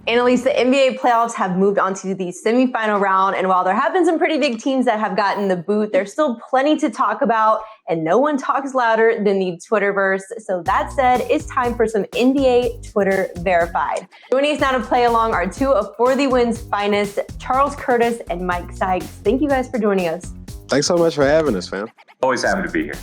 Annalise, the NBA playoffs have moved on to the semifinal round, and while there have been some pretty big teams that have gotten the boot, there's still plenty to talk about, and no one talks louder than the Twitterverse. So that said, it's time for some NBA Twitter Verified. Joining us now to play along are two of For the Win's finest, Charles Curtis and Mike Sykes. Thank you guys for joining us. Thanks so much for having us, fam. Always happy to be here.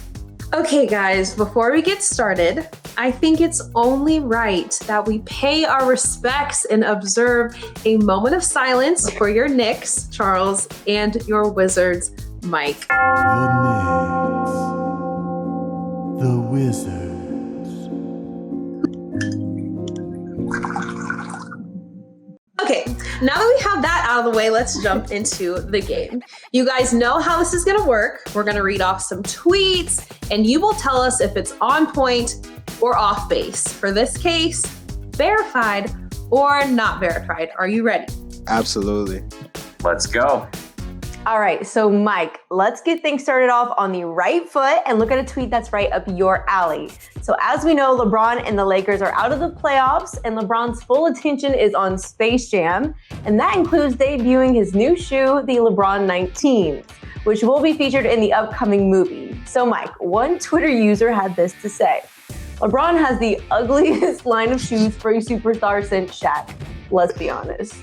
Okay, guys, before we get started, I think it's only right that we pay our respects and observe a moment of silence for your Knicks, Charles, and your Wizards, Mike. The Wizards. Okay, now that we have that out of the way, let's jump into the game. You guys know how this is going to work. We're going to read off some tweets, and you will tell us if it's on point or off base. For this case, verified or not verified. Are you ready? Absolutely. Let's go. All right, so Mike, let's get things started off on the right foot and look at a tweet that's right up your alley. So as we know, LeBron and the Lakers are out of the playoffs, and LeBron's full attention is on Space Jam, and that includes debuting his new shoe, the LeBron 19, which will be featured in the upcoming movie. So Mike, one Twitter user had this to say: LeBron has the ugliest line of shoes for a superstar since Shaq. Let's be honest.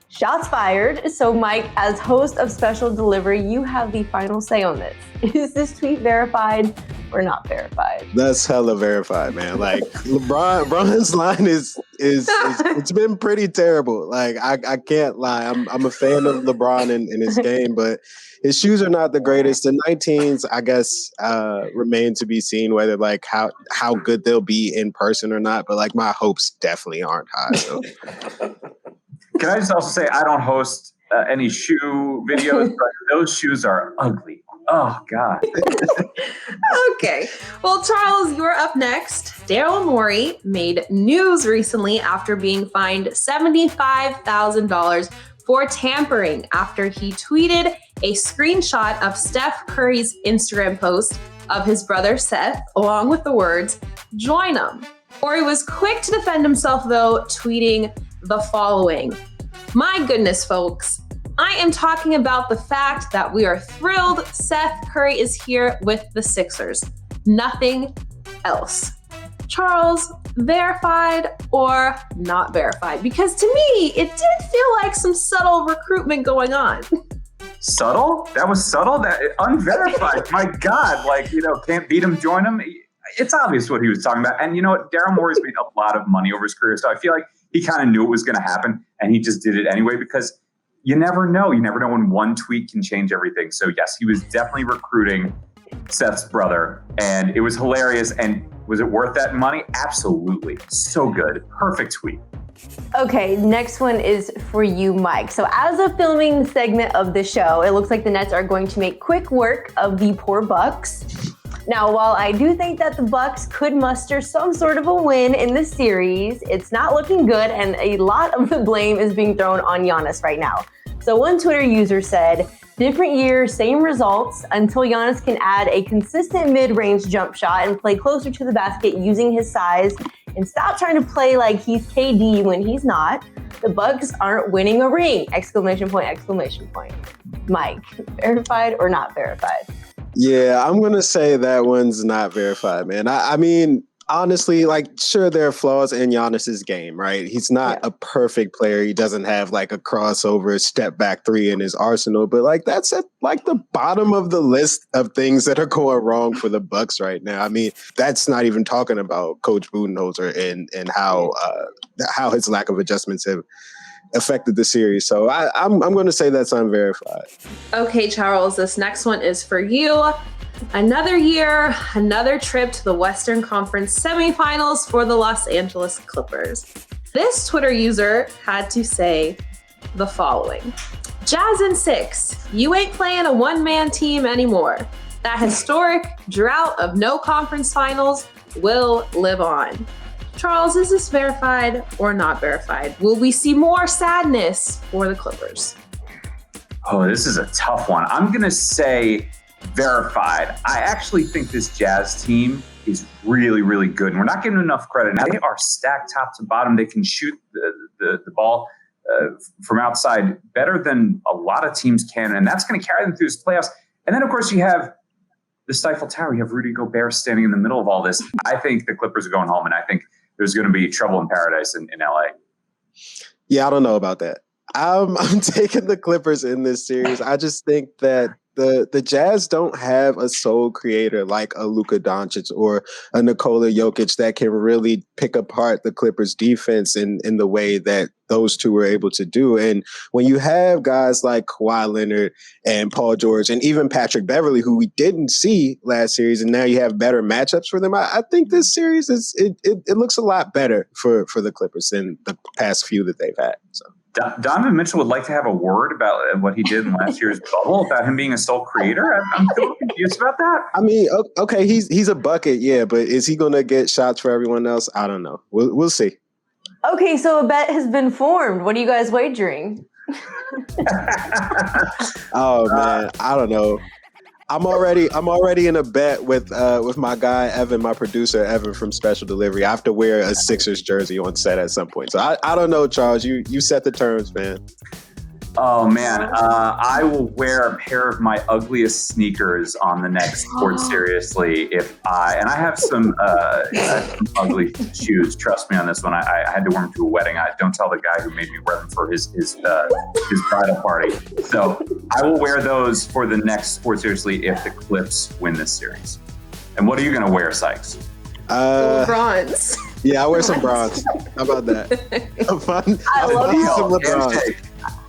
Shots fired. So Mike, as host of Special Delivery, you have the final say on this. Is this tweet verified or not verified? That's hella verified, man. Like LeBron's line is it's been pretty terrible. Like I can't lie. I'm a fan of LeBron in his game, but his shoes are not the greatest. The 19s, I guess, remain to be seen whether like how good they'll be in person or not. But like my hopes definitely aren't high. So. Can I just also say I don't host any shoe videos, but those shoes are ugly. Oh, God. Okay. Well, Charles, you're up next. Darryl Morris made news recently after being fined $75,000 for tampering after he tweeted a screenshot of Steph Curry's Instagram post of his brother Seth, along with the words, "Join 'em." Morris was quick to defend himself, though, tweeting the following: "My goodness, folks, I am talking about the fact that we are thrilled Seth Curry is here with the Sixers. Nothing else." Charles, verified or not verified? Because to me, it did feel like some subtle recruitment going on. Subtle? That was subtle? That unverified. My God, can't beat him, join him. It's obvious what he was talking about. And you know what? Darryl Morris made a lot of money over his career. So I feel like he kind of knew it was going to happen, and he just did it anyway, because you never know. You never know when one tweet can change everything. So yes, he was definitely recruiting Seth's brother, and it was hilarious. And was it worth that money? Absolutely. So good. Perfect tweet. Okay, next one is for you, Mike. So as a filming segment of the show, it looks like the Nets are going to make quick work of the poor Bucks. Now, while I do think that the Bucks could muster some sort of a win in the series, it's not looking good, and a lot of the blame is being thrown on Giannis right now. So one Twitter user said, "Different year, same results, until Giannis can add a consistent mid-range jump shot and play closer to the basket using his size, and stop trying to play like he's KD when he's not. The Bucks aren't winning a ring!" Exclamation point, exclamation point. Mike, verified or not verified? Yeah, I'm going to say that one's not verified, man. I mean, honestly, sure, there are flaws in Giannis's game, right? He's not a perfect player. He doesn't have a crossover step back three in his arsenal, but that's at the bottom of the list of things that are going wrong for the Bucks right now. I mean, that's not even talking about Coach Budenholzer and how his lack of adjustments have affected the series. So I'm going to say that's unverified. Okay, Charles, this next one is for you. Another year, another trip to the Western Conference semifinals for the Los Angeles Clippers. This Twitter user had to say the following: "Jazz in 6, you ain't playing a one-man team anymore. That historic drought of no conference finals will live on." Charles, is this verified or not verified? Will we see more sadness for the Clippers? Oh, this is a tough one. I'm going to say verified. I actually think this Jazz team is really, really good. And we're not getting enough credit. Now, they are stacked top to bottom. They can shoot the the ball from outside better than a lot of teams can, and that's going to carry them through this playoffs. And then, of course, you have the Stifle Tower. You have Rudy Gobert standing in the middle of all this. I think the Clippers are going home, and I think there's going to be trouble in paradise in LA. Yeah, I don't know about that. I'm taking the Clippers in this series. I just think that the Jazz don't have a sole creator like a Luka Doncic or a Nikola Jokic that can really pick apart the Clippers defense in the way that those two were able to do. And when you have guys like Kawhi Leonard and Paul George and even Patrick Beverly, who we didn't see last series, and now you have better matchups for them, I think this series it looks a lot better for the Clippers than the past few that they've had. So. Donovan Mitchell would like to have a word about what he did in last year's bubble, about him being a sole creator. I'm still confused about that. I mean, okay, he's a bucket, yeah, but is he going to get shots for everyone else? I don't know. We'll see. Okay, so a bet has been formed. What are you guys wagering? Oh man, I don't know. I'm already in a bet with my guy Evan, my producer Evan from Special Delivery. I have to wear a Sixers jersey on set at some point. So I don't know, Charles. You set the terms, man. Oh man, I will wear a pair of my ugliest sneakers on the next Sports Seriously I have some ugly shoes. Trust me on this one. I had to wear them to a wedding. Don't tell the guy who made me wear them for his bridal party. So I will wear those for the next Sports Seriously if the Clips win this series. And what are you going to wear, Sykes? Bronze. Yeah, I wear some bronze. How about that?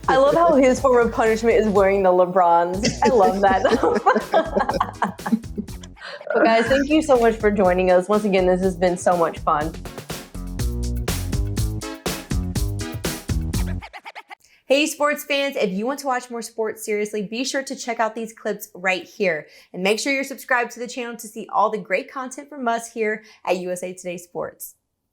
I love how his form of punishment is wearing the LeBrons. I love that. But guys, thank you so much for joining us. Once again, this has been so much fun. Hey sports fans, if you want to watch more Sports Seriously, be sure to check out these clips right here. And make sure you're subscribed to the channel to see all the great content from us here at USA Today Sports.